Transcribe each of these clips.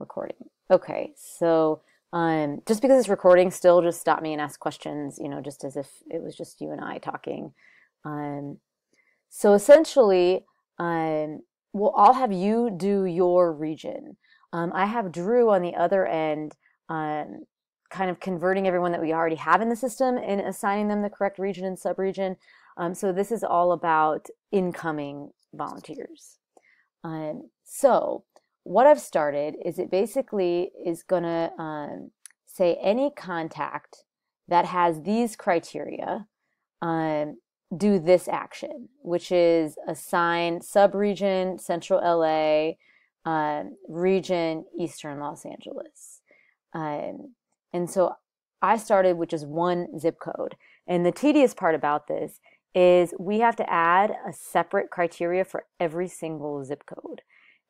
recording. Okay, so just because it's recording, still just stop me and ask questions, just as if it was just you and I talking. Um, so essentially, um, I'll have you do your region. I have Drew on the other end, um, kind of converting everyone that we already have in the system and assigning them the correct region and subregion. So this is all about incoming volunteers. So what I've started is it basically is gonna say any contact that has these criteria um, do this action, which is assign subregion Central LA, region Eastern Los Angeles. Um, and so I started with just one zip code. And the tedious part about this is we have to add a separate criteria for every single zip code.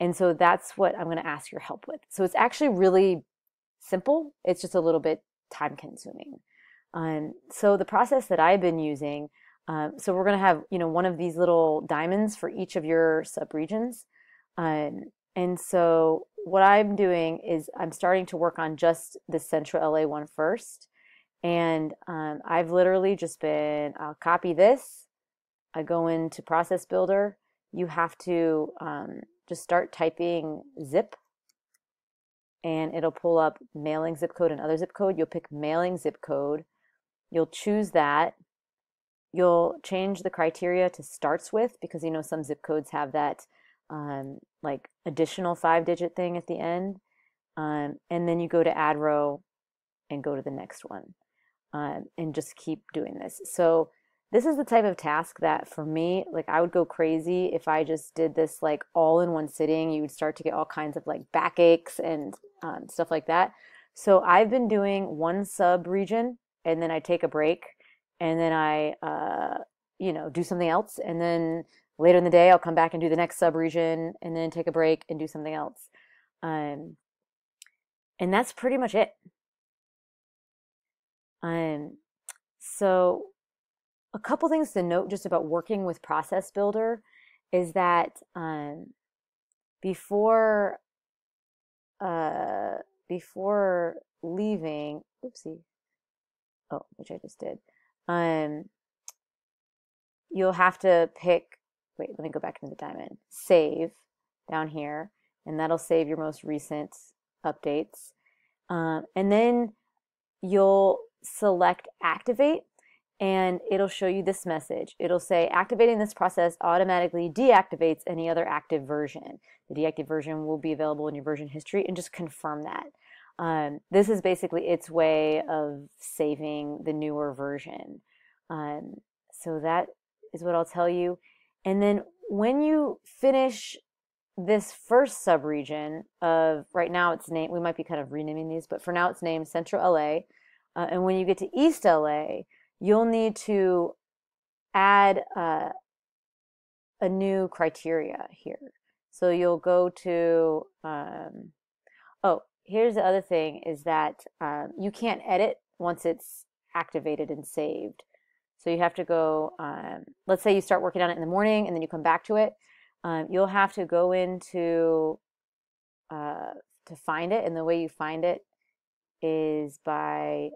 And so that's what I'm going to ask your help with. So it's actually really simple. It's just a little bit time consuming. So the process that I've been using, so we're going to have, one of these little diamonds for each of your subregions. And so what I'm doing is I'm starting to work on just the Central LA one first. And I've literally just been, I'll copy this. I go into Process Builder. You have to just start typing zip and it'll pull up mailing zip code and other zip code. You'll pick mailing zip code. You'll choose that. You'll change the criteria to starts with because some zip codes have that like additional 5-digit thing at the end. And then you go to add row and go to the next one and just keep doing this. So this is the type of task that for me, like I would go crazy if I just did this like all in one sitting. You would start to get all kinds of like backaches and stuff like that. So I've been doing one sub region and then I take a break and then I, do something else. And then later in the day, I'll come back and do the next sub region and then take a break and do something else. Um, and that's pretty much it. Um, so a couple things to note just about working with Process Builder is that before before leaving, oopsie, oh, which I just did, um, you'll have to pick. Wait, let me go back into the diamond. Save down here, and that'll save your most recent updates, and then you'll select Activate and it'll show you this message. It'll say activating this process automatically deactivates any other active version. The deactive version will be available in your version history and just confirm that. This is basically its way of saving the newer version. So that is what I'll tell you. And then when you finish this first subregion of, right now it's named, we might be kind of renaming these, but for now it's named Central LA. And when you get to East LA, you'll need to add a new criteria here. So you'll go to, oh, here's the other thing is that you can't edit once it's activated and saved. So you have to go, let's say you start working on it in the morning and then you come back to it. You'll have to go into to find it, and the way you find it is by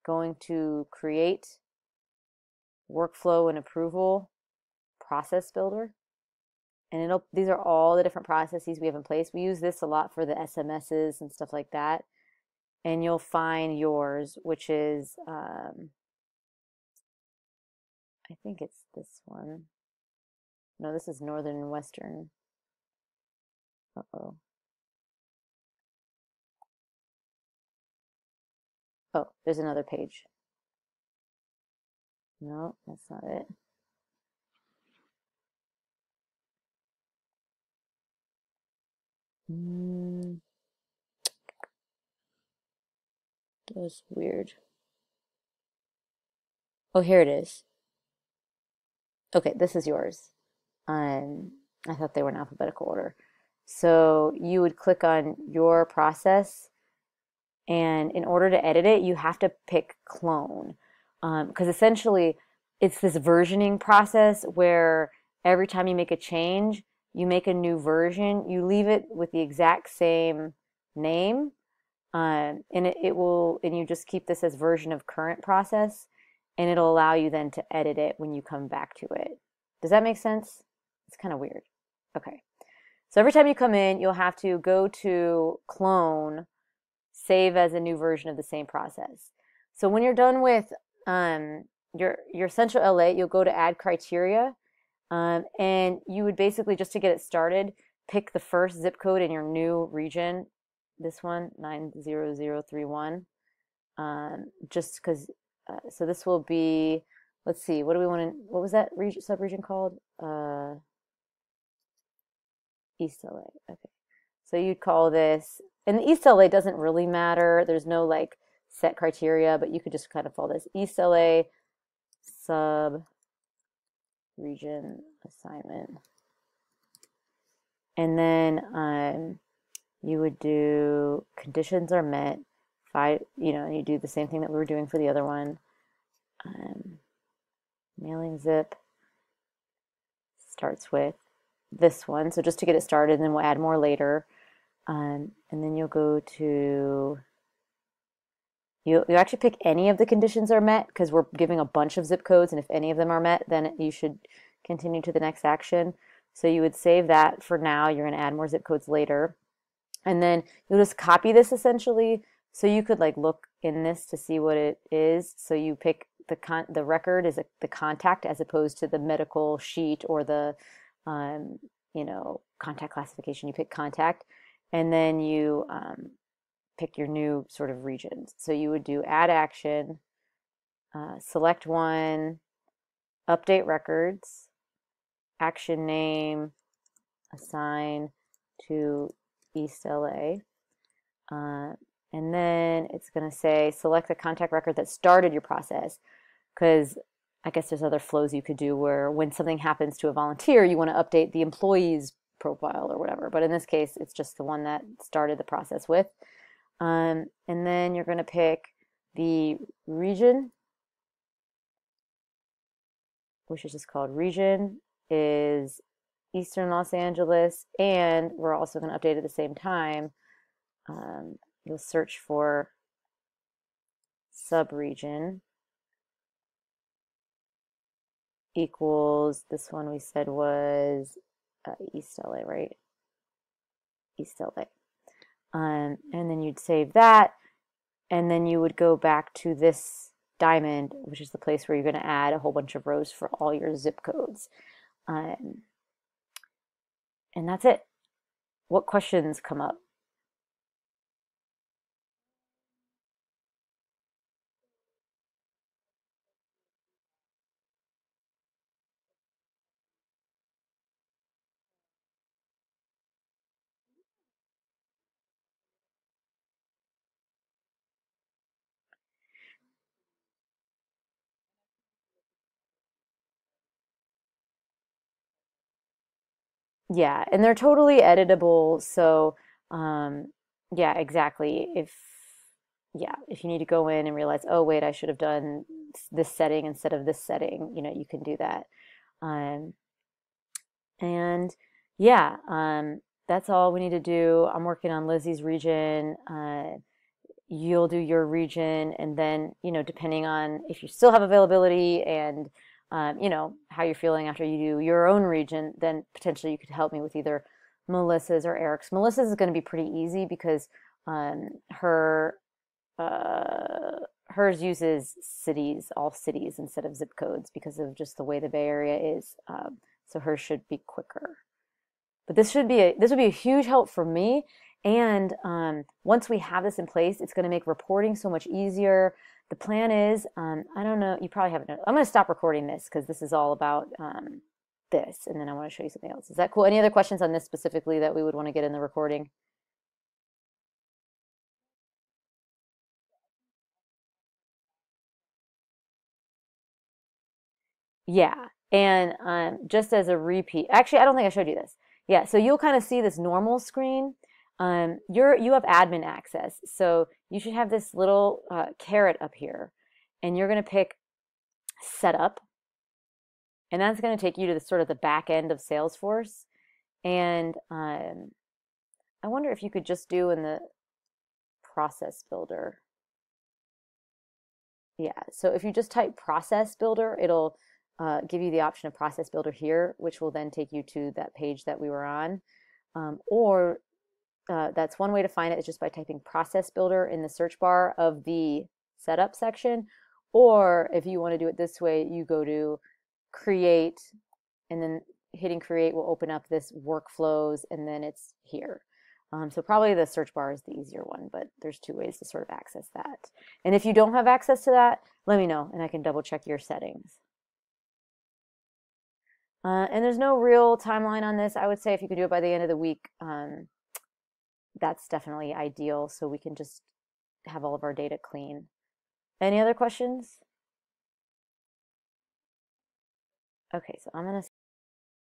going to Create, Workflow and Approval, Process Builder. And these are all the different processes we have in place. We use this a lot for the SMSs and stuff like that. And you'll find yours, which is, I think it's this one. No, this is Northern and Western. Uh-oh. Oh, there's another page. No, that's not it. That's weird. Oh, here it is. Okay, this is yours. I thought they were in alphabetical order. So you would click on your process, and in order to edit it, you have to pick clone. Because essentially, it's this versioning process where every time you make a change, you make a new version, you leave it with the exact same name, and it will, and you just keep this as version of current process, and it'll allow you then to edit it when you come back to it. Does that make sense? It's kind of weird. Okay. So every time you come in, you'll have to go to clone, save as a new version of the same process. So when you're done with your Central LA, you'll go to add criteria, and you would basically, just to get it started, pick the first zip code in your new region, this one, 90031, just because, so this will be, let's see, what do we want to, what was that region, sub-region called? East LA, okay. So you'd call this, and the East LA doesn't really matter. There's no like set criteria, but you could just kind of call this East LA sub region assignment. And then you would do conditions are met. You do the same thing that we were doing for the other one. Mailing zip starts with this one. So just to get it started, and then we'll add more later. And then you'll go to, you actually pick any of the conditions are met, because we're giving a bunch of zip codes, and if any of them are met, then you should continue to the next action. So you would save that for now. You're going to add more zip codes later. And then you'll just copy this essentially. So you could like look in this to see what it is. So you pick the record is the contact, as opposed to the medical sheet or the contact classification. You pick contact, and then you pick your new sort of regions. So you would do add action, select one, update records, action name, assign to East LA. And then it's going to say select the contact record that started your process, because I guess there's other flows you could do where when something happens to a volunteer, you want to update the employee's profile or whatever. But in this case, it's just the one that started the process with. And then you're going to pick the region, which is just called region, is Eastern Los Angeles, and we're also going to update at the same time. You'll search for subregion equals, this one we said was East LA, right? East LA. And then you'd save that, and then you would go back to this diamond, which is the place where you're going to add a whole bunch of rows for all your zip codes. And that's it. What questions come up? Yeah, and they're totally editable. So, yeah, exactly. If you need to go in and realize, oh, wait, I should have done this setting instead of this setting, you can do that. Um, and yeah, that's all we need to do. I'm working on Lizzie's region. You'll do your region, and then, depending on if you still have availability and how you're feeling after you do your own region, then potentially you could help me with either Melissa's or Eric's. Melissa's is going to be pretty easy because her hers uses cities, all cities instead of zip codes, because of just the way the Bay Area is. So hers should be quicker. But this would be a huge help for me. And once we have this in place, it's going to make reporting so much easier. The plan is, I don't know, you probably haven't known. I'm going to stop recording this because this is all about this, and then I want to show you something else. Is that cool? Any other questions on this specifically that we would want to get in the recording? Yeah, and just as a repeat, actually, I don't think I showed you this. Yeah, so you'll kind of see this normal screen. You have admin access, so you should have this little caret up here, and you're going to pick Setup, and that's going to take you to the sort of the back end of Salesforce. And I wonder if you could just do in the process builder. Yeah, so if you just type process builder, it'll give you the option of process builder here, which will then take you to that page that we were on. Or that's one way to find it is just by typing process builder in the search bar of the setup section. Or if you want to do it this way, you go to create, and then hitting create will open up this workflows, and then it's here. So probably the search bar is the easier one, but there's two ways to sort of access that. And if you don't have access to that, let me know and I can double check your settings. And there's no real timeline on this. I would say if you could do it by the end of the week, that's definitely ideal so we can just have all of our data clean. Any other questions? Okay, so I'm going to